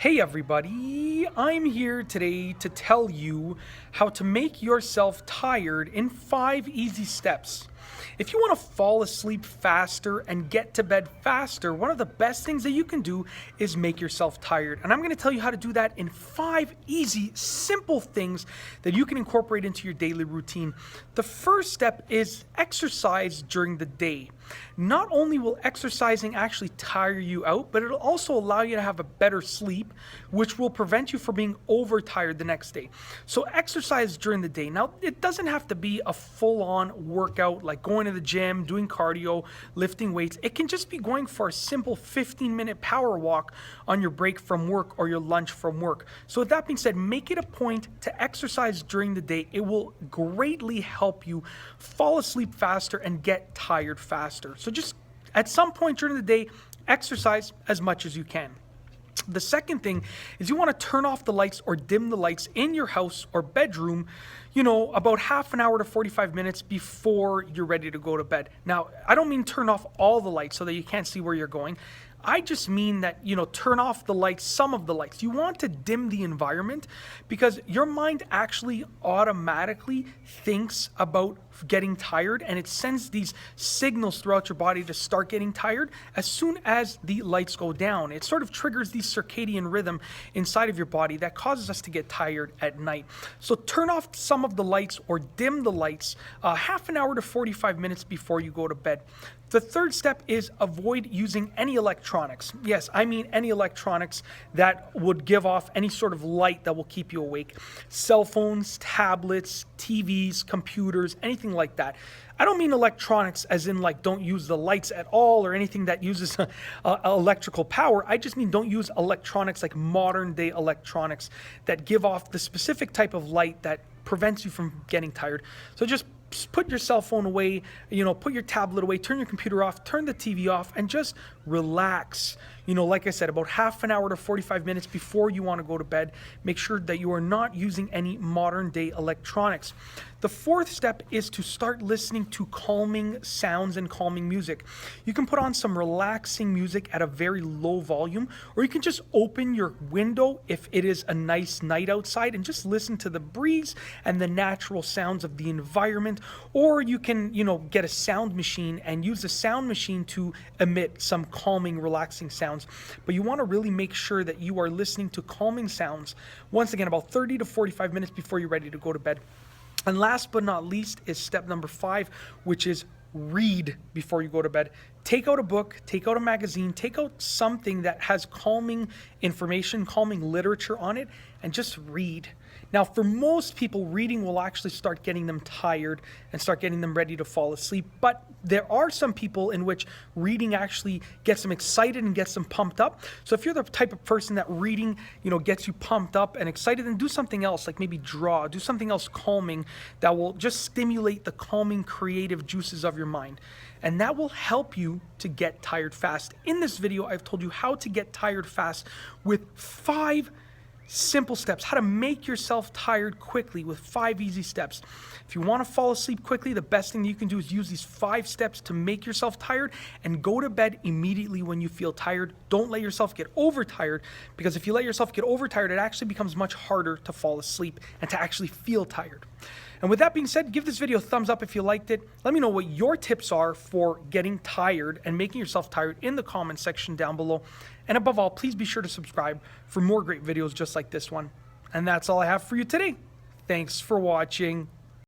Hey everybody, I'm here today to tell you how to make yourself tired in 5 easy steps. If you want to fall asleep faster and get to bed faster, one of the best things that you can do is make yourself tired. And I'm going to tell you how to do that in 5 easy, simple things that you can incorporate into your daily routine. The first step is exercise during the day. Not only will exercising actually tire you out, but it'll also allow you to have a better sleep, which will prevent you from being overtired the next day. So exercise during the day. Now, it doesn't have to be a full-on workout like going to the gym, doing cardio, lifting weights. It can just be going for a simple 15-minute power walk on your break from work or your lunch from work. So with that being said, make it a point to exercise during the day. It will greatly help you fall asleep faster and get tired faster. So just at some point during the day, exercise as much as you can. The second thing is you want to turn off the lights or dim the lights in your house or bedroom, about half an hour to 45 minutes before you're ready to go to bed. Now, I don't mean turn off all the lights so that you can't see where you're going. I just mean that, turn off the lights, some of the lights. You want to dim the environment because your mind actually automatically thinks about getting tired, and it sends these signals throughout your body to start getting tired as soon as the lights go down. It sort of triggers the circadian rhythm inside of your body that causes us to get tired at night. So turn off some of the lights or dim the lights half an hour to 45 minutes before you go to bed. The third step is avoid using any electronics. Yes, I mean any electronics that would give off any sort of light that will keep you awake. Cell phones, tablets, TVs, computers, anything like that. I don't mean electronics as in like don't use the lights at all or anything that uses electrical power. I just mean don't use electronics like modern day electronics that give off the specific type of light that prevents you from getting tired. So just put your cell phone away, put your tablet away, turn your computer off, turn the TV off, and just relax. Like I said, about half an hour to 45 minutes before you want to go to bed, make sure that you are not using any modern day electronics. The fourth step is to start listening to calming sounds and calming music. You can put on some relaxing music at a very low volume, or you can just open your window if it is a nice night outside and just listen to the breeze and the natural sounds of the environment. Or you can, get a sound machine and use the sound machine to emit some calming, relaxing sounds. But you want to really make sure that you are listening to calming sounds, once again, about 30 to 45 minutes before you're ready to go to bed. And last but not least is step number 5, which is read before you go to bed. Take out a book, take out a magazine, take out something that has calming information, calming literature on it, and just read. Now, for most people, reading will actually start getting them tired and start getting them ready to fall asleep. But there are some people in which reading actually gets them excited and gets them pumped up. So if you're the type of person that reading, gets you pumped up and excited, then do something else, like maybe draw, do something else calming that will just stimulate the calming creative juices of your mind. And that will help you to get tired fast. In this video, I've told you how to get tired fast with 5 simple steps, how to make yourself tired quickly with 5 easy steps. If you want to fall asleep quickly, the best thing you can do is use these 5 steps to make yourself tired and go to bed immediately when you feel tired. Don't let yourself get overtired, because if you let yourself get overtired, it actually becomes much harder to fall asleep and to actually feel tired. And with that being said, give this video a thumbs up if you liked it. Let me know what your tips are for getting tired and making yourself tired in the comment section down below. And above all, please be sure to subscribe for more great videos just like this one. And that's all I have for you today. Thanks for watching.